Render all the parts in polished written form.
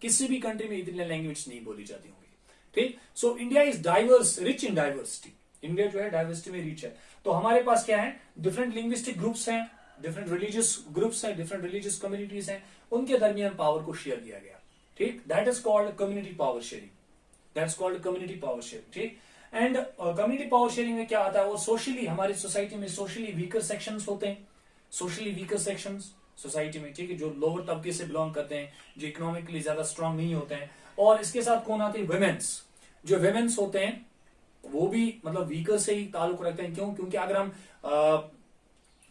किसी भी कंट्री में इतनी लैंग्वेज नहीं बोली जाती होंगी। ठीक, so India is diverse, rich in diversity. India जो है डाइवर्सिटी में रिच है। तो हमारे पास क्या है, डिफरेंट लिंग्विस्टिक ग्रुप्स हैं, डिफरेंट रिलीजियस ग्रुप्स हैं, डिफरेंट रिलीजियस कम्युनिटीज हैं, उनके दरमियान पावर को शेयर किया गया। ठीक, that is called community power sharing, that's called community power sharing. ठीक, एंड कम्युनिटी पावर शेयरिंग में क्या आता है, वो सोशली, हमारी सोसाइटी में सोशली वीकर सेक्शंस होते हैं, सोशली वीकर सेक्शंस सोसाइटी में, ठीक है, जो लोअर तबके से बिलोंग करते हैं, जो इकोनॉमिकली ज्यादा स्ट्रांग नहीं होते हैं। और इसके साथ कौन आते हैं, वुमेन्स। जो वुमेन्स होते हैं वो भी मतलब वीकर से ही ताल्लुक रखते हैं। क्यों? क्योंकि अगर हम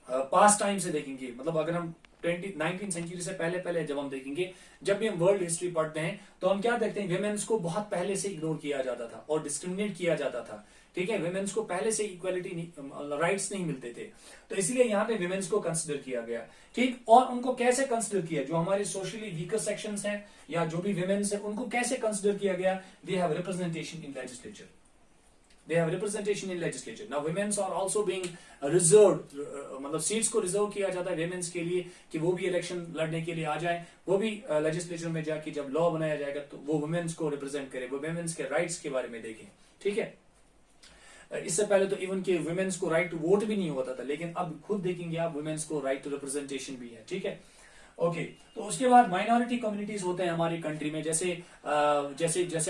पास्ट टाइम से देखेंगे, मतलब अगर हम 19वीं सेंचुरी से पहले जब हम देखेंगे, जब भी हम वर्ल्ड हिस्ट्री पढ़ते हैं तो हम क्या देखते हैं, वुमेन्स को बहुत पहले से इग्नोर किया जाता था और डिस्क्रिमिनेट किया जाता था। ठीक है, वुमेन्स को पहले से इक्वालिटी राइट्स नहीं मिलते थे, तो इसलिए यहाँ पे वुमेन्स को कंसिडर किया गया। ठीक, और उनको कैसे कंसिडर किया, जो हमारे सोशली वीकर सेक्शंस हैं या जो भी वुमेन्स हैं, उनको कैसे कंसिडर किया गया, they have representation in legislature, they have representation in legislature. Now women's are also being reserved, मतलब सीट्स को रिजर्व किया जाता है women's के लिए कि वो भी इलेक्शन लड़ने के लिए आ जाए, वो भी लेजिस्लेचर में जाके जब लॉ बनाया जाएगा तो वो women's को रिप्रेजेंट करे, वो women's के राइट्स के बारे में देखें। ठीक है, इससे पहले तो इवन के women's को राइट टू वोट भी नहीं होता था, लेकिन अब खुद देखेंगे आप women's को राइट टू रिप्रेजेंटेशन भी है। ठीक है, ओके, तो उसके बाद माइनॉरिटी कम्युनिटीज होते हैं हमारी कंट्री में, जैसे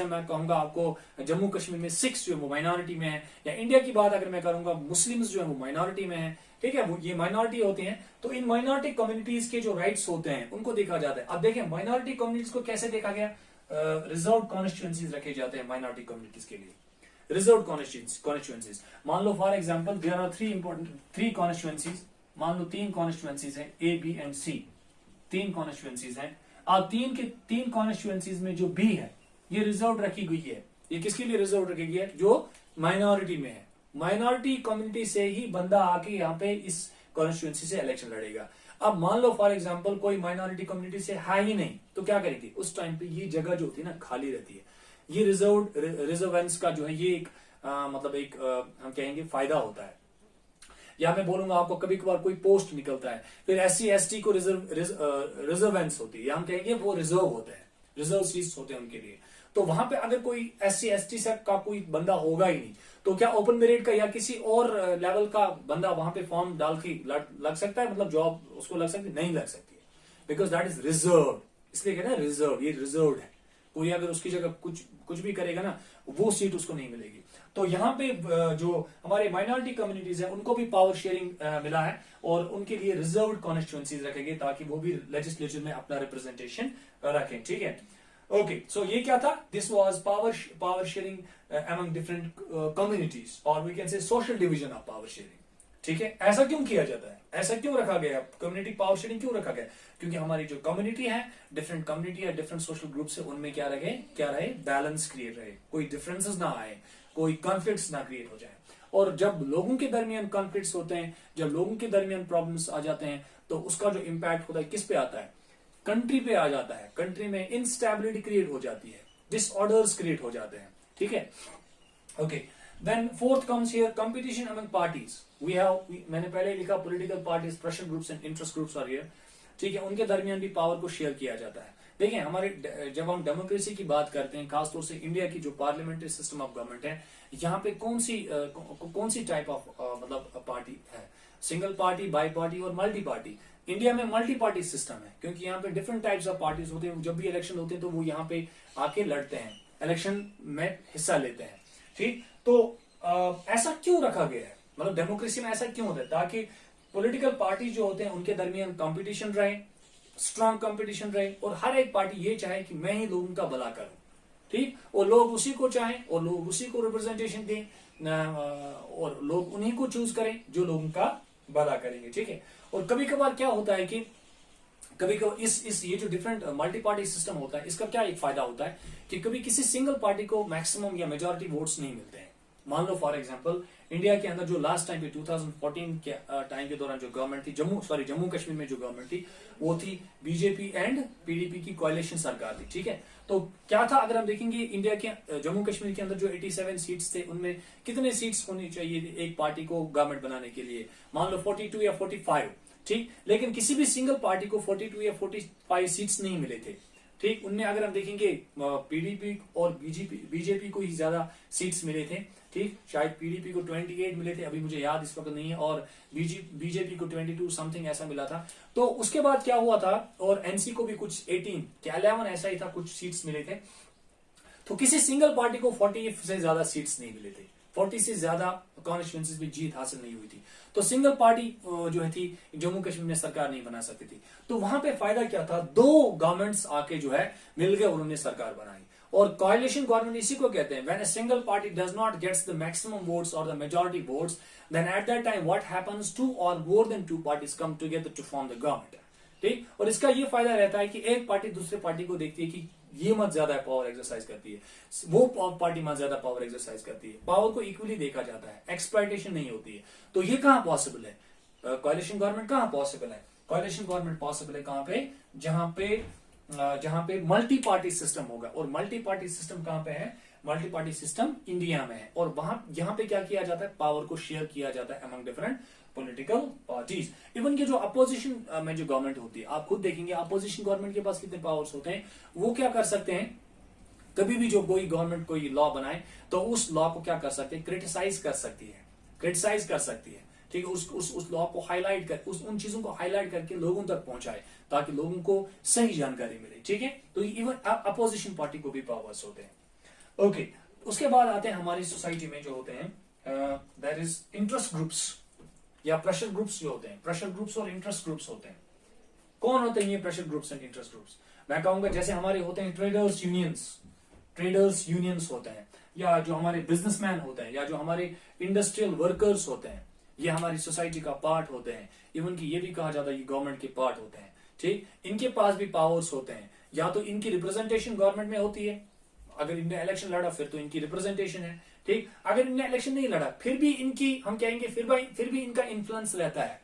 मैं कहूंगा आपको जम्मू कश्मीर में सिख्स जो है वो माइनॉरिटी में है, या इंडिया की बात अगर मैं करूंगा मुस्लिम्स जो है वो माइनॉरिटी में है। ठीक है, वो ये माइनॉरिटी होते हैं। तो इन माइनॉरिटी कम्युनिटीज के जो राइट्स होते हैं उनको देखा जाता है। अब देखें माइनॉरिटी कम्युनिटीज को कैसे देखा गया, रिजर्व कॉन्स्टिट्यूएंसीज रखे जाते हैं माइनॉरिटी कम्युनिटीज के लिए, रिजर्व कॉन्स्टिट्यूएंसीज। मान लो for example there are three constituencies, मान लो 3 कॉन्स्टिट्यूएंसीज है, A B and C, 3 constituencies हैं। अब 3 कॉन्स्टिट्यूएंसीज में जो बी है ये रिजर्व रखी गई है। ये किसके लिए रिजर्व रखी गई है, जो माइनॉरिटी में है। माइनॉरिटी कम्युनिटी से ही बंदा आके यहाँ पे इस कॉन्स्टिट्यूएंसी से इलेक्शन लड़ेगा। अब मान लो फॉर एग्जांपल कोई माइनॉरिटी कम्युनिटी से है ही नहीं, तो क्या करेगी, उस टाइम पे ये जगह जो होती है ना खाली रहती है। ये रिजर्वेंस का जो है ये एक मतलब एक हम कहेंगे फायदा होता है। या मैं बोलूंगा आपको कभी कभार कोई पोस्ट निकलता है, फिर SC ST को रिजर्वेंस होती है, या हम कहेंगे वो रिजर्व होते हैं, रिजर्व सीट्स होते हैं उनके लिए। तो वहां पे अगर कोई SC ST से का कोई बंदा होगा ही नहीं, तो क्या ओपन मेरिट का या किसी और लेवल का बंदा वहां पे फॉर्म डाल के लग सकता है, मतलब जॉब उसको लग सकती है? नहीं लग सकती है, बिकॉज दैट इज रिजर्व। इसलिए कहना रिजर्व, ये रिजर्व है। कोई अगर उसकी जगह कुछ भी करेगा ना, वो सीट उसको नहीं मिलेगी। तो यहाँ पे जो हमारे माइनॉरिटी कम्युनिटीज हैं उनको भी पावर शेयरिंग मिला है, और उनके लिए रिजर्व्ड कॉन्स्टिट्यूएंसीज रखेंगे ताकि वो भी लेजिस्लेचर में अपना रिप्रेजेंटेशन रखें। ठीक है, ओके, सो ये क्या था, this was power sharing among different communities, और we can say social division of power sharing. ठीक है, ऐसा क्यों किया जाता है, ऐसा क्यों रखा गया, कम्युनिटी पावर शेयरिंग क्यों रखा गया? क्योंकि हमारी जो कम्युनिटी है, डिफरेंट कम्युनिटी है, डिफरेंट सोशल ग्रुप से, उनमें क्या रहे बैलेंस क्रिएट रहे, कोई डिफरेंसेस ना आए, कोई कॉन्फ्लिक्ट्स ना क्रिएट हो जाए। और जब लोगों के दरमियान कॉन्फ्लिक्ट्स होते हैं, जब लोगों के दरमियान प्रॉब्लम्स आ जाते हैं, तो उसका जो इम्पैक्ट होता है किस पे आता है, कंट्री पे आ जाता है। कंट्री में इनस्टेबिलिटी क्रिएट हो जाती है, डिसऑर्डर्स क्रिएट हो जाते हैं। ठीक है, okay, then fourth comes here competition among parties. मैंने पहले लिखा political parties, pressure groups and interest groups are here. ठीक है, उनके दरमियान भी पावर को शेयर किया जाता है। देखिए, हमारे जब हम डेमोक्रेसी की बात करते हैं, खासतौर से इंडिया की जो पार्लियामेंट्री सिस्टम ऑफ गवर्नमेंट है, यहाँ पे कौन सी टाइप ऑफ मतलब पार्टी है, सिंगल पार्टी, बाई पार्टी और मल्टी पार्टी। इंडिया में मल्टी पार्टी सिस्टम है, क्योंकि यहाँ पे डिफरेंट टाइप्स ऑफ पार्टीज होते हैं। जब भी इलेक्शन होते हैं तो वो यहाँ पे आके लड़ते हैं, इलेक्शन में हिस्सा लेते हैं। ठीक, तो ऐसा क्यों रखा गया है, मतलब डेमोक्रेसी में ऐसा क्यों होता है, ताकि पॉलिटिकल पार्टी जो होते हैं उनके दरमियान कंपटीशन रहे, स्ट्रॉन्ग कंपटीशन रहे, और हर एक पार्टी ये चाहे कि मैं ही लोगों का भला करूं। ठीक, और लोग उसी को चाहें और लोग उसी को रिप्रेजेंटेशन दें, और लोग उन्हीं को चूज करें जो लोगों का भला करेंगे। ठीक है, और कभी कभार क्या होता है कि कभी कभी ये जो डिफरेंट मल्टी पार्टी सिस्टम होता है, इसका क्या एक फायदा होता है कि कभी किसी सिंगल पार्टी को मैक्सिमम या मेजॉरिटी वोट्स नहीं मिलते हैं। मान लो फॉर एग्जांपल इंडिया के अंदर जो लास्ट टाइम पे 2014 के टाइम के दौरान जो गवर्नमेंट थी, जम्मू कश्मीर में जो गवर्नमेंट थी, वो थी बीजेपी एंड पीडीपी की कोalition सरकार थी। ठीक है, तो क्या था, अगर हम देखेंगे इंडिया के जम्मू कश्मीर के अंदर जो 87 सीट्स थे, उनमें कितने सीट्स होनी चाहिए एक पार्टी को गवर्नमेंट बनाने के लिए, मान लो 42 या 45। ठीक, लेकिन किसी भी सिंगल पार्टी को 42 या 45 सीट्स नहीं मिले थे। ठीक, उनने अगर हम देखेंगे पीडीपी और बीजेपी को ही ज्यादा सीट्स मिले थे। ठीक, शायद पीडीपी को 28 मिले थे, अभी मुझे याद इस वक्त नहीं है, और बीजेपी को 22 समथिंग ऐसा मिला था। तो उसके बाद क्या हुआ था, और एनसी को भी कुछ 18 क्या 11 ऐसा ही था, कुछ सीट्स मिले थे। तो किसी सिंगल पार्टी को 40 से ज्यादा सीट्स नहीं मिले थे, 40 से ज्यादा कॉन्स्टिट्यूंसीज में जीत हासिल नहीं हुई थी। तो सिंगल पार्टी जो है थी जम्मू कश्मीर में सरकार नहीं बना सकती थी। तो वहां पे फायदा क्या था, दो गवर्नमेंट्स आके जो है मिल गए, उन्होंने सरकार बनाई। और कोalition गवर्नमेंट इसी को कहते हैं, when a single party does not gets the maximum votes और the majority votes, then at that time what happens, two और more than two parties come together to form the government. ठीक, और इसका ये फायदा रहता है कि एक पार्टी दूसरे पार्टी को देखती है कि ये मत ज्यादा पावर एक्सरसाइज करती है, वो पार्टी मत ज्यादा पावर एक्सरसाइज करती है, पावर को इक्वली देखा जाता है, एक्सप्लॉयटेशन नहीं होती है। तो ये कहां पॉसिबल है, कोalition गवर्नमेंट कहां पॉसिबल है, कोalition गवर्नमेंट पॉसिबल है कहां पे, जहां पे मल्टी पार्टी सिस्टम होगा। और मल्टी पार्टी सिस्टम कहां पे है, मल्टी पार्टी सिस्टम इंडिया में है। और वहां यहां पे क्या किया जाता है, पावर को शेयर किया जाता है among different political parties. Even के जो अपोजिशन में जो गवर्नमेंट होती है, आप खुद देखेंगे अपोजिशन गवर्नमेंट के पास कितने पावर्स होते हैं। वो क्या कर सकते हैं, कभी भी जो कोई गवर्नमेंट कोई लॉ बनाए तो उस लॉ को क्या कर सकते हैं, क्रिटिसाइज कर सकती है। ठीक है, उस लॉ को हाईलाइट कर, उन चीजों को हाईलाइट करके लोगों तक पहुंचाए ताकि लोगों को सही जानकारी मिले। ठीक है, तो इवन अपोजिशन पार्टी को भी पावर्स होते हैं। ओके, उसके बाद आते हैं हमारी सोसाइटी में जो होते हैं दैट इज इंटरेस्ट ग्रुप्स या प्रेशर ग्रुप्स जो होते हैं। प्रेशर ग्रुप्स और इंटरेस्ट ग्रुप्स होते हैं। कौन होते हैं ये pressure groups and interest groups? मैं कहूंगा जैसे हमारे होते हैं ट्रेडर्स यूनियंस होते हैं, या जो हमारे बिजनेसमैन होते हैं, या जो हमारे इंडस्ट्रियल वर्कर्स होते हैं, ये हमारी सोसाइटी का पार्ट होते हैं। इवन की ये भी कहा जाता है ये गवर्नमेंट के पार्ट होते हैं। ठीक, इनके पास भी पावर्स होते हैं, या तो इनकी रिप्रेजेंटेशन गवर्नमेंट में होती है, अगर इनने इलेक्शन लड़ा फिर तो इनकी रिप्रेजेंटेशन है। ठीक, अगर इनने इलेक्शन नहीं लड़ा फिर भी इनकी, हम कहेंगे फिर भी इनका इन्फ्लुएंस रहता है,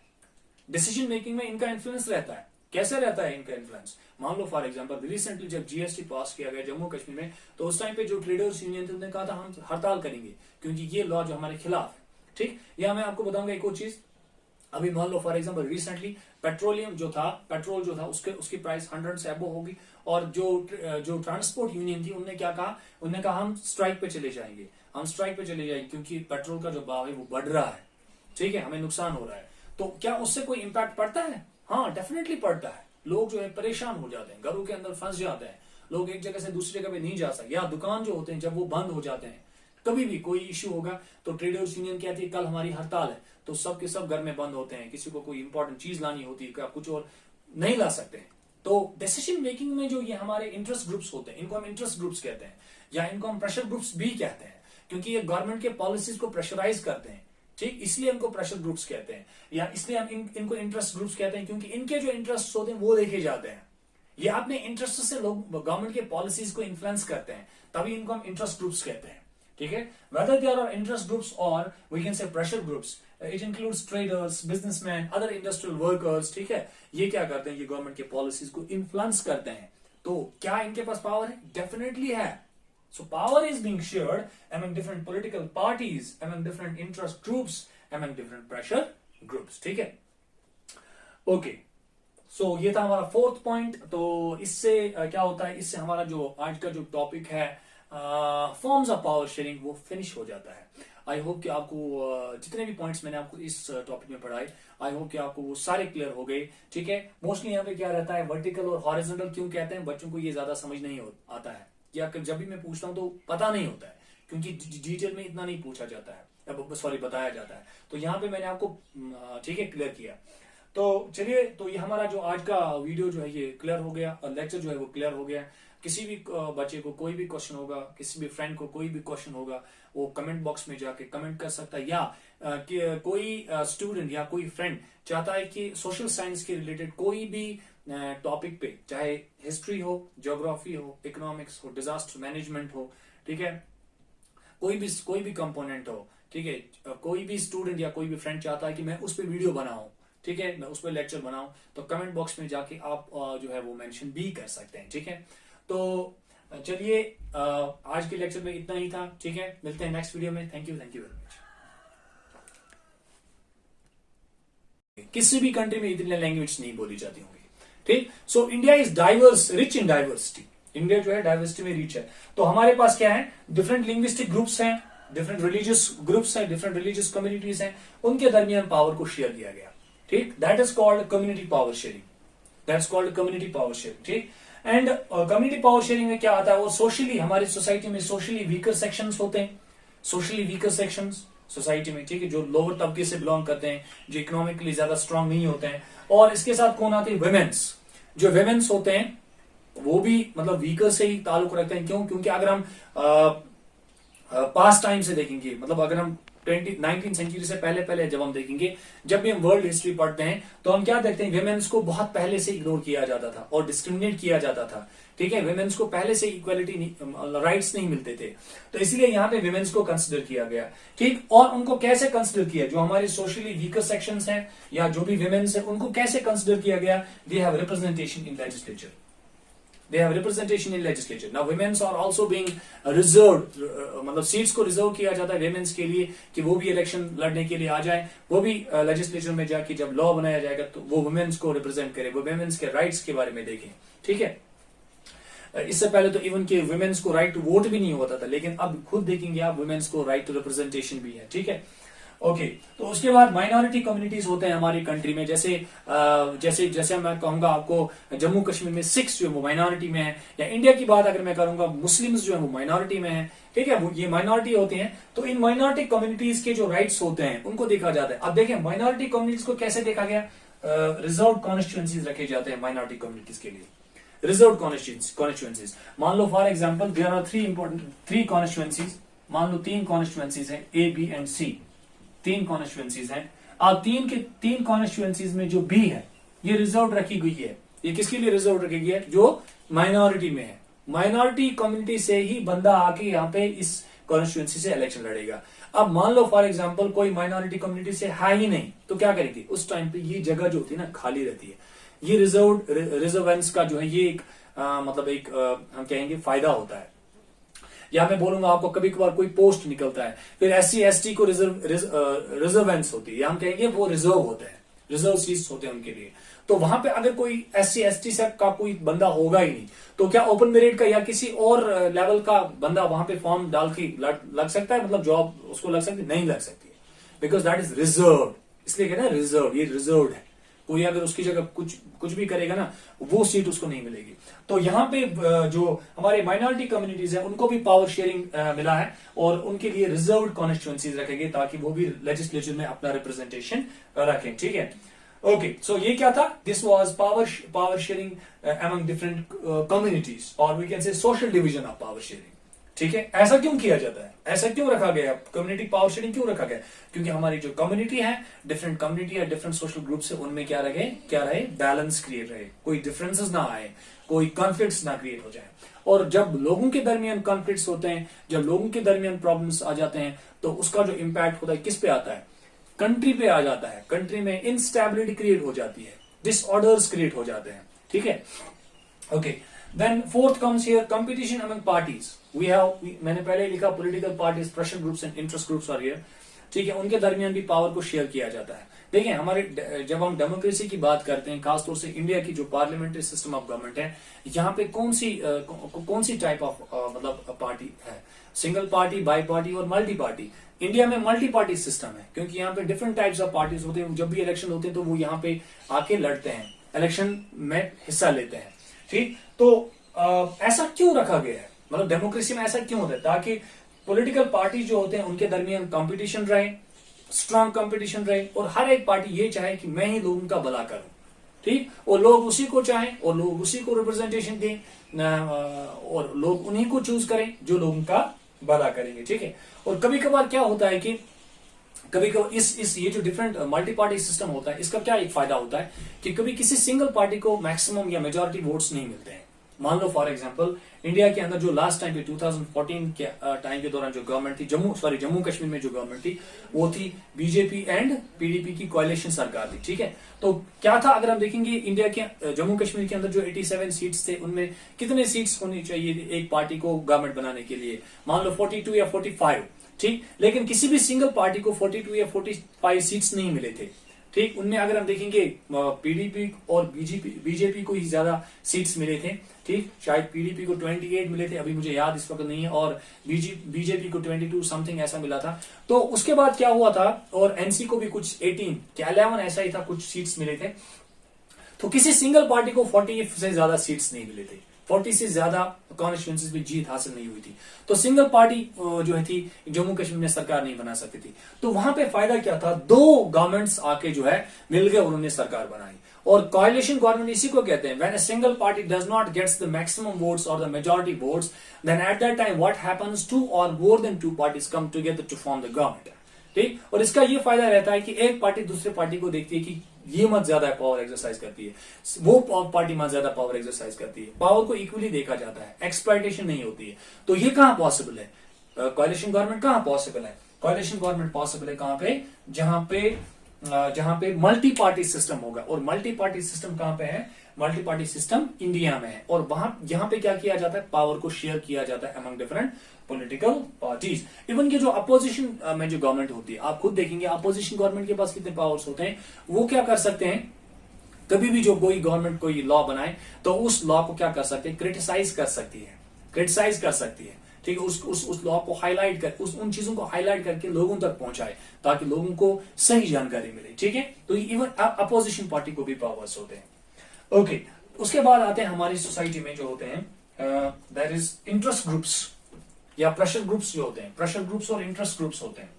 डिसीजन मेकिंग में इनका इन्फ्लुएंस रहता है। कैसे रहता है इनका इन्फ्लुएंस? मान लो फॉर एग्जांपल रिसेंटली जब जीएसटी पास किया गया जम्मू कश्मीर में, तो उस टाइम पे जो ट्रेडर्स यूनियन थे उन्होंने कहा था हम हड़ताल करेंगे क्योंकि ये लॉ जो हमारे खिलाफ है। ठीक, या मैं आपको बताऊंगा एक और चीज, अभी मान लो फॉर एग्जांपल रिसेंटली पेट्रोल जो था उसकी प्राइस 100 से अबव होगी, और जो ट्रांसपोर्ट यूनियन थी उन्होंने क्या कहा, उन्होंने कहा हम स्ट्राइक पे चले जाएंगे क्योंकि पेट्रोल का जो भाव है वो बढ़ रहा है। ठीक है, हमें नुकसान हो रहा है। तो क्या उससे कोई इंपैक्ट पड़ता है? हाँ, डेफिनेटली पड़ता है। लोग जो है परेशान हो जाते हैं, घरों के अंदर फंस जाते हैं, लोग एक जगह से दूसरी जगह पे नहीं जा सकते, या दुकान जो होते हैं जब वो बंद हो जाते हैं, कभी भी कोई इश्यू होगा तो ट्रेडर्स यूनियन कहती है कल हमारी हड़ताल है, तो सब के सब घर में बंद होते हैं, किसी को कोई इंपॉर्टेंट चीज लानी होती है, कुछ और नहीं ला सकते। तो डिसीजन मेकिंग में जो ये हमारे इंटरेस्ट ग्रुप्स होते हैं, इनको हम इंटरेस्ट ग्रुप्स कहते हैं, या इनको हम प्रेशर ग्रुप्स भी कहते हैं, क्योंकि ये गवर्नमेंट के पॉलिसीज को प्रेशराइज करते हैं। ठीक, इसलिए इनको प्रेशर ग्रुप्स कहते हैं, या इसलिए हम इनको इंटरेस्ट ग्रुप्स कहते हैं, क्योंकि इनके जो इंटरेस्ट होते हैं वो देखे जाते हैं। ये अपने इंटरेस्ट से लोग गवर्नमेंट के पॉलिसीज को इन्फ्लुएंस करते हैं, तभी इनको हम इंटरेस्ट ग्रुप्स कहते हैं। ठीक है, whether they are interest groups or we can say pressure groups, it includes traders, businessmen, other industrial workers. ठीक है, ये क्या करते हैं, ये गवर्नमेंट के पॉलिसीज को इन्फ्लुएंस करते हैं। तो क्या इनके पास पावर है? डेफिनेटली है। So power is being shared among different political parties, among different interest groups, among different pressure groups. ठीक है, ओके, सो ये था हमारा 4th पॉइंट। तो इससे क्या होता है, इससे हमारा जो आज का जो टॉपिक है फॉर्म्स ऑफ पावर शेयरिंग वो फिनिश हो जाता है। आई होप कि आपको जितने भी पॉइंट्स मैंने आपको इस टॉपिक में पढ़ाए, आई होप कि आपको वो सारे क्लियर हो गए। ठीक है, मोस्टली यहाँ पे क्या रहता है, वर्टिकल और हॉरिजॉन्टल क्यों कहते हैं, बच्चों को ये ज्यादा समझ नहीं आता है, या जब भी मैं पूछता हूँ तो पता नहीं होता है, क्योंकि डिटेल में इतना नहीं पूछा जाता है, सॉरी बताया जाता है। तो यहाँ पे मैंने आपको ठीक है क्लियर किया। तो चलिए, तो ये हमारा जो आज का वीडियो जो है ये क्लियर हो गया, और लेक्चर जो है वो क्लियर हो गया। किसी भी बच्चे को कोई भी क्वेश्चन होगा, किसी भी फ्रेंड को कोई भी क्वेश्चन होगा, वो कमेंट बॉक्स में जाके कमेंट कर सकता है, या कोई स्टूडेंट या कोई फ्रेंड चाहता है कि सोशल साइंस के रिलेटेड कोई भी टॉपिक पे, चाहे हिस्ट्री हो, ज्योग्राफी हो, इकोनॉमिक्स हो, डिजास्टर मैनेजमेंट हो, ठीक है, कोई भी कंपोनेंट हो, ठीक है, कोई भी स्टूडेंट या कोई भी फ्रेंड चाहता है कि मैं उस पर वीडियो बनाऊं, ठीक है, मैं उस पर लेक्चर बनाऊं, तो कमेंट बॉक्स में जाके आप जो है वो मेंशन भी कर सकते हैं। ठीक है, तो चलिए आज के लेक्चर में इतना ही था। ठीक है, मिलते हैं नेक्स्ट वीडियो में। Thank you very much. किसी भी कंट्री में इतनी लैंग्वेज नहीं बोली जाती होंगी, ठीक। So India is diverse, rich in diversity. India जो है डाइवर्सिटी में रिच है। तो हमारे पास क्या है, डिफरेंट लिंग्विस्टिक ग्रुप्स हैं, डिफरेंट रिलीजियस ग्रुप्स हैं, डिफरेंट रिलीजियस कम्युनिटीज हैं, उनके दरमियान पावर को शेयर किया गया। ठीक, that is called community power sharing, that's called community power sharing. ठीक, एंड कम्युनिटी पावर शेयरिंग में क्या आता है, वो सोशली, हमारी सोसाइटी में सोशली वीकर सेक्शंस होते हैं, सोशली वीकर सेक्शंस सोसाइटी में, ठीक है, जो लोअर तबके से बिलोंग करते हैं, जो इकोनॉमिकली ज्यादा स्ट्रांग नहीं होते हैं। और इसके साथ कौन आते हैं, वुमेन्स। जो वुमेन्स होते हैं वो भी मतलब वीकर से ही ताल्लुक रखते हैं। क्यों? क्योंकि अगर हम पास्ट टाइम से देखेंगे, मतलब अगर हम 19th सेंचुरी से पहले जब हम देखेंगे, जब भी हम वर्ल्ड हिस्ट्री पढ़ते हैं तो हम क्या देखते हैं, विमेन्स को बहुत पहले से इग्नोर किया जाता था और डिस्क्रिमिनेट किया जाता था। ठीक है, विमेन्स को पहले से इक्वालिटी राइट्स नहीं मिलते थे, तो इसलिए यहाँ पे विमेन्स को कंसिडर किया गया। ठीक, और उनको कैसे कंसिडर किया, जो हमारे सोशली वीकर सेक्शंस हैं या जो भी विमेन्स हैं, उनको कैसे कंसिडर किया गया, they have representation in legislature, they have representation in legislature. Now women's are also being reserved, मतलब सीट्स को रिजर्व किया जाता है women's के लिए कि वो भी इलेक्शन लड़ने के लिए आ जाए, वो भी लेजिस्लेचर में जाके जब लॉ बनाया जाएगा तो वो women's को रिप्रेजेंट करे, वो women's के राइट्स के बारे में देखें। ठीक है, इससे पहले तो इवन के women's को राइट टू वोट भी नहीं होता था, लेकिन अब खुद देखेंगे आप women's को राइट टू रिप्रेजेंटेशन भी है। ठीक है, ओके। तो उसके बाद माइनॉरिटी कम्युनिटीज होते हैं हमारी कंट्री में, जैसे मैं कहूंगा आपको जम्मू कश्मीर में सिख्स जो है वो माइनॉरिटी में है, या इंडिया की बात अगर मैं करूंगा मुस्लिम्स जो है वो माइनॉरिटी में है। ठीक है, वो ये माइनॉरिटी होते हैं। तो इन माइनॉरिटी कम्युनिटीज के जो राइट्स होते हैं उनको देखा जाता है। अब देखें माइनॉरिटी कम्युनिटीज को कैसे देखा गया, रिजर्व कॉन्स्टिट्यूएंसीज रखे जाते हैं माइनॉरिटी कम्युनिटीज के लिए, रिजर्व कॉन्स्टिट्यूएंसीज। मान लो for example there are three constituencies, मान लो 3 कॉन्स्टिट्यूएंसीज है, A B and C, 3 constituencies हैं। अब 3 कॉन्स्टिट्यूएंसीज में जो बी है ये रिजर्व रखी गई है। ये किसके लिए रिजर्व रखी गई है, जो माइनॉरिटी में है। माइनॉरिटी कम्युनिटी से ही बंदा आके यहाँ पे इस कॉन्स्टिट्यूएंसी से इलेक्शन लड़ेगा। अब मान लो फॉर एग्जांपल कोई माइनॉरिटी कम्युनिटी से है ही नहीं, तो क्या करेगी, उस टाइम पे ये जगह जो होती है ना खाली रहती है। ये रिजर्वेंस का जो है ये एक मतलब एक हम कहेंगे फायदा होता है। या मैं बोलूंगा आपको कभी कभार कोई पोस्ट निकलता है, फिर SC ST को रिजर्वेंस होती है, या हम कहेंगे वो रिजर्व होते हैं, रिजर्व सीट्स होते हैं उनके लिए। तो वहां पे अगर कोई SC ST से का कोई बंदा होगा ही नहीं, तो क्या ओपन मेरिट का या किसी और लेवल का बंदा वहां पे फॉर्म डाल के लग सकता है, मतलब जॉब उसको लग सकती है? नहीं लग सकती है, बिकॉज दैट इज रिजर्व। इसलिए कहना रिजर्व, ये रिजर्व है। कोई अगर उसकी जगह कुछ भी करेगा ना, वो सीट उसको नहीं मिलेगी। तो यहाँ पे जो हमारे माइनॉरिटी कम्युनिटीज है उनको भी पावर शेयरिंग मिला है, और उनके लिए रिजर्व्ड कॉन्स्टिट्यूएंसीज रखेंगे ताकि वो भी लेजिस्लेचर में अपना रिप्रेजेंटेशन रखें। ठीक है, ओके। सो ये क्या था, this was power sharing among different communities, और we can say social division of power sharing. ठीक है, ऐसा क्यों किया जाता है, ऐसा क्यों रखा गया, कम्युनिटी पावर शेयरिंग क्यों रखा गया? क्योंकि हमारी जो कम्युनिटी है, डिफरेंट कम्युनिटी है, डिफरेंट सोशल ग्रुप से, उनमें क्या रहे बैलेंस क्रिएट रहे, कोई डिफरेंसेस ना आए, कोई कॉन्फ्लिक्ट्स ना क्रिएट हो जाए। और जब लोगों के दरमियान कॉन्फ्लिक्ट्स होते हैं, जब लोगों के दरमियान प्रॉब्लम्स आ जाते हैं, तो उसका जो इम्पैक्ट होता है किस पे आता है, कंट्री पे आ जाता है। कंट्री में इंस्टेबिलिटी क्रिएट हो जाती है, डिसऑर्डर्स क्रिएट हो जाते हैं। ठीक है, okay. Then fourth comes here competition among parties. मैंने पहले ही लिखा political parties, pressure groups and interest groups are here. ठीक है, उनके दरमियान भी पावर को शेयर किया जाता है। देखिए हमारे जब हम डेमोक्रेसी की बात करते हैं, खासतौर से इंडिया की जो पार्लियामेंट्री सिस्टम ऑफ गवर्नमेंट है, यहाँ पे कौन सी टाइप ऑफ मतलब पार्टी है, सिंगल पार्टी, बाई पार्टी और मल्टी पार्टी। इंडिया में मल्टी पार्टी सिस्टम है, क्योंकि यहाँ पे डिफरेंट टाइप्स ऑफ पार्टीज होते हैं। जब भी इलेक्शन होते हैं तो वो यहाँ पे आके लड़ते हैं, इलेक्शन में हिस्सा लेते हैं। ठीक, तो ऐसा क्यों रखा गया है, मतलब डेमोक्रेसी में ऐसा क्यों होता है, ताकि पॉलिटिकल पार्टी जो होते हैं उनके दरमियान कंपटीशन रहे, स्ट्रांग कंपटीशन रहे, और हर एक पार्टी ये चाहे कि मैं ही लोगों का भला करूं। ठीक, और लोग उसी को चाहें और लोग उसी को रिप्रेजेंटेशन दें, और लोग उन्हीं को चूज करें जो लोगों का भला करेंगे। ठीक है, और कभी कभार क्या होता है कि कभी कभी इस ये जो डिफरेंट मल्टी पार्टी सिस्टम होता है, इसका क्या एक फायदा होता है कि कभी किसी सिंगल पार्टी को मैक्सिमम या मेजॉरिटी वोट्स नहीं मिलते हैं। मान लो फॉर एग्जांपल इंडिया के अंदर जो लास्ट टाइम पे 2014 के टाइम के दौरान जो गवर्नमेंट थी, जम्मू कश्मीर में जो गवर्नमेंट थी, वो थी बीजेपी एंड PDP की कोalition सरकार थी। ठीक है, तो क्या था, अगर हम देखेंगे इंडिया के जम्मू कश्मीर के अंदर जो 87 सीट्स थे, उनमें कितने सीट्स होनी चाहिए एक पार्टी को गवर्नमेंट बनाने के लिए, मान लो 42 या 45। ठीक, लेकिन किसी भी सिंगल पार्टी को 42 या 45 सीट्स नहीं मिले थे। ठीक, उनमें अगर हम देखेंगे पीडीपी और बीजेपी को ही ज्यादा सीट्स मिले थे। ठीक, शायद पीडीपी को 28 मिले थे, अभी मुझे याद इस वक्त नहीं है, और बीजेपी को 22 समथिंग ऐसा मिला था। तो उसके बाद क्या हुआ था, और एनसी को भी कुछ 18 क्या 11 ऐसा ही था, कुछ सीट्स मिले थे। तो किसी सिंगल पार्टी को 40 से ज्यादा सीट्स नहीं मिले थे, 40 से ज्यादा कॉन्स्टिट्यूंसीज में जीत हासिल नहीं हुई थी। तो सिंगल पार्टी जो है थी जम्मू कश्मीर में सरकार नहीं बना सकती थी। तो वहां पे फायदा क्या था, दो गवर्नमेंट्स आके जो है मिल गए, उन्होंने सरकार बनाई। और कोalition गवर्नमेंट इसी को कहते हैं, when a single party does not gets the maximum votes और the majority votes, then at that time what happens, two और more than two parties come together to form the government. ठीक, और इसका ये फायदा रहता है कि एक पार्टी दूसरे पार्टी को देखती है कि ये मत ज्यादा पावर एक्सरसाइज करती है, वो पार्टी मत ज्यादा पावर एक्सरसाइज करती है, पावर को इक्वली देखा जाता है, एक्सप्लॉयटेशन नहीं होती है। तो ये कहां पॉसिबल है, कोalition गवर्नमेंट कहां पॉसिबल है, कोalition गवर्नमेंट पॉसिबल है कहां पे, जहां पे मल्टी पार्टी सिस्टम होगा। और मल्टी पार्टी सिस्टम कहां पे है, मल्टी पार्टी सिस्टम इंडिया में है, और वहां यहां पे क्या किया जाता है, पावर को शेयर किया जाता है among different political parties. Even की जो अपोजिशन में जो गवर्नमेंट होती है, आप खुद देखेंगे अपोजिशन गवर्नमेंट के पास कितने पावर्स होते हैं, वो क्या कर सकते हैं, कभी भी जो कोई गवर्नमेंट कोई लॉ बनाए तो उस लॉ को क्या कर सकते हैं, क्रिटिसाइज कर सकती है, ठीक है, उस लॉ को हाईलाइट कर, उन चीजों को हाईलाइट करके लोगों तक पहुंचाए ताकि लोगों को सही जानकारी मिले। ठीक है, तो इवन अपोजिशन पार्टी को भी पावर्स होते हैं। ओके, उसके बाद आते हैं हमारी सोसाइटी में जो होते हैं, दैट इज इंटरेस्ट ग्रुप्स या प्रेशर ग्रुप्स जो होते हैं, प्रेशर ग्रुप्स और इंटरेस्ट ग्रुप्स होते हैं।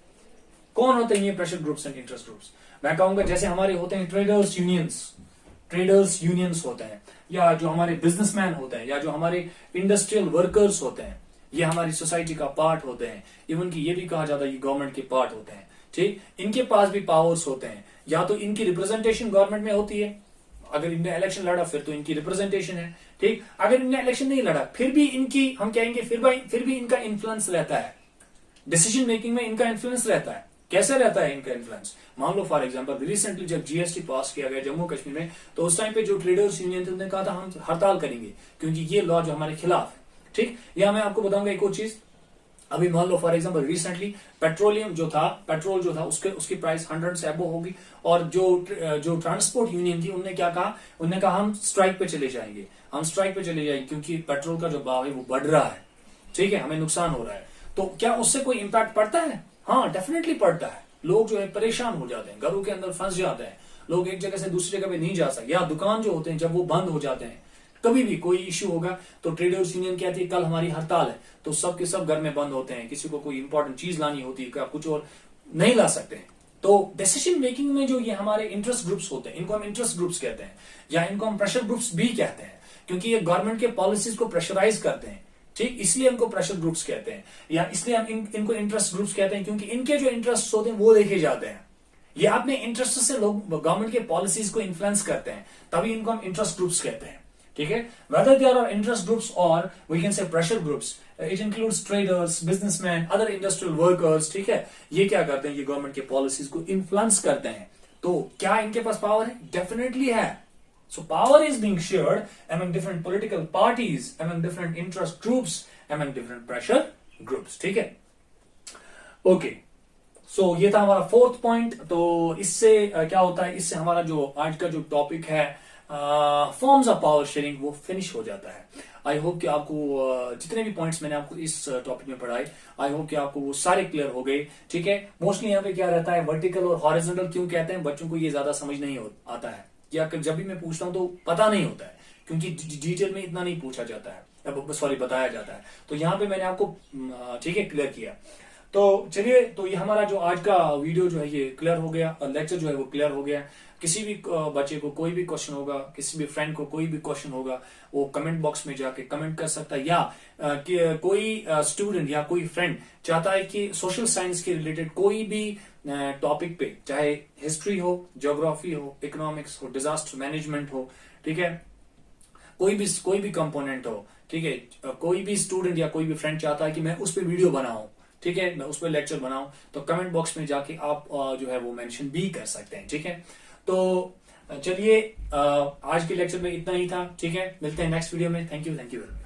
कौन होते हैं ये pressure groups and interest groups? मैं कहूंगा जैसे हमारे होते हैं ट्रेडर्स यूनियंस होते हैं, या जो हमारे बिजनेसमैन होते हैं, या जो हमारे इंडस्ट्रियल वर्कर्स होते हैं, ये हमारी सोसाइटी का पार्ट होते हैं। इवन की ये भी कहा जाता है ये गवर्नमेंट के पार्ट होते हैं। ठीक, इनके पास भी पावर्स होते हैं, या तो इनकी रिप्रेजेंटेशन गवर्नमेंट में होती है, अगर इनने इलेक्शन लड़ा फिर तो इनकी रिप्रेजेंटेशन है। ठीक, अगर इनने इलेक्शन नहीं लड़ा फिर भी इनकी, हम कहेंगे फिर भी इनका इन्फ्लुएंस रहता है, डिसीजन मेकिंग में इनका इन्फ्लुएंस रहता है। कैसे रहता है इनका इन्फ्लुएंस? मान लो फॉर एग्जांपल रिसेंटली जब जीएसटी पास किया गया जम्मू कश्मीर में, तो उस टाइम पे जो ट्रेडर्स यूनियन थे उन्होंने कहा था हम हड़ताल करेंगे क्योंकि ये लॉ जो हमारे खिलाफ है। ठीक, या मैं आपको बताऊंगा एक और चीज, अभी मान लो फॉर एग्जांपल रिसेंटली पेट्रोल जो था उसकी प्राइस 100 से अबव होगी, और जो ट्रांसपोर्ट यूनियन थी उन्होंने क्या कहा, उन्होंने कहा हम स्ट्राइक पे चले जाएंगे क्योंकि पेट्रोल का जो भाव है वो बढ़ रहा है। ठीक है, हमें नुकसान हो रहा है। तो क्या उससे कोई इंपैक्ट पड़ता है? हाँ, डेफिनेटली पड़ता है। लोग जो है परेशान हो जाते हैं, घरों के अंदर फंस जाते हैं, लोग एक जगह से दूसरी जगह पे नहीं जा सकते, या दुकान जो होते हैं जब वो बंद हो जाते हैं, कभी भी कोई इश्यू होगा तो ट्रेडर्स यूनियन कहती है कल हमारी हड़ताल है, तो सब के सब घर में बंद होते हैं, किसी को कोई इंपॉर्टेंट चीज लानी होती है, कुछ और नहीं ला सकते हैं। तो डिसीजन मेकिंग में जो ये हमारे इंटरेस्ट ग्रुप्स होते हैं, इनको हम इंटरेस्ट ग्रुप्स कहते हैं, या इनको हम प्रेशर ग्रुप्स भी कहते हैं, क्योंकि ये गवर्नमेंट के पॉलिसीज को प्रेशराइज करते हैं। ठीक, इसलिए इनको प्रेशर ग्रुप्स कहते हैं, या इसलिए हम इनको इंटरेस्ट ग्रुप्स कहते हैं, क्योंकि इनके जो इंटरेस्ट होते हैं वो देखे जाते हैं। ये अपने इंटरेस्ट से लोग गवर्नमेंट के पॉलिसीज को इन्फ्लुएंस करते हैं, तभी इनको हम इंटरेस्ट ग्रुप्स कहते हैं। ठीक है, whether they are interest groups or we can say pressure groups, it includes traders, businessmen, other industrial workers। ठीक है, ये क्या करते हैं, ये गवर्नमेंट के पॉलिसीज को इन्फ्लुएंस करते हैं। तो क्या इनके पास पावर है? डेफिनेटली है। So power is being shared among different political parties, among different interest groups, among different pressure groups। ठीक है, ओके, सो ये था हमारा 4th पॉइंट। तो इससे क्या होता है, इससे हमारा जो आज का जो टॉपिक है फॉर्म्स ऑफ पावर शेयरिंग वो फिनिश हो जाता है। आई होप कि आपको जितने भी पॉइंट्स मैंने आपको इस टॉपिक में पढ़ाए, आई होप कि आपको वो सारे क्लियर हो गए। ठीक है, मोस्टली यहाँ पे क्या रहता है, वर्टिकल और हॉरिजॉन्टल क्यों कहते हैं, बच्चों को ये ज्यादा समझ नहीं आता है, या जब भी मैं पूछता हूं तो पता नहीं होता है, क्योंकि डिटेल में इतना नहीं पूछा जाता है, सॉरी बताया जाता है। तो यहाँ पे मैंने आपको ठीक है क्लियर किया। तो चलिए, तो ये हमारा जो आज का वीडियो जो है ये क्लियर हो गया, लेक्चर जो है वो क्लियर हो गया। किसी भी बच्चे को कोई भी क्वेश्चन होगा, किसी भी फ्रेंड को कोई भी क्वेश्चन होगा, वो कमेंट बॉक्स में जाके कमेंट कर सकता है, या कोई स्टूडेंट या कोई फ्रेंड चाहता है कि सोशल साइंस के रिलेटेड कोई भी टॉपिक पे, चाहे हिस्ट्री हो, ज्योग्राफी हो, इकोनॉमिक्स हो, डिजास्टर मैनेजमेंट हो, ठीक है, कोई भी कंपोनेंट हो, ठीक है, कोई भी स्टूडेंट या कोई भी फ्रेंड चाहता है कि मैं उस पर वीडियो बनाऊं, ठीक है, मैं उस पर लेक्चर बनाऊं, तो कमेंट बॉक्स में जाके आप जो है वो मेंशन भी कर सकते हैं। ठीक है, तो चलिए आज के लेक्चर में इतना ही था। ठीक है, मिलते हैं नेक्स्ट वीडियो में। Thank you very much.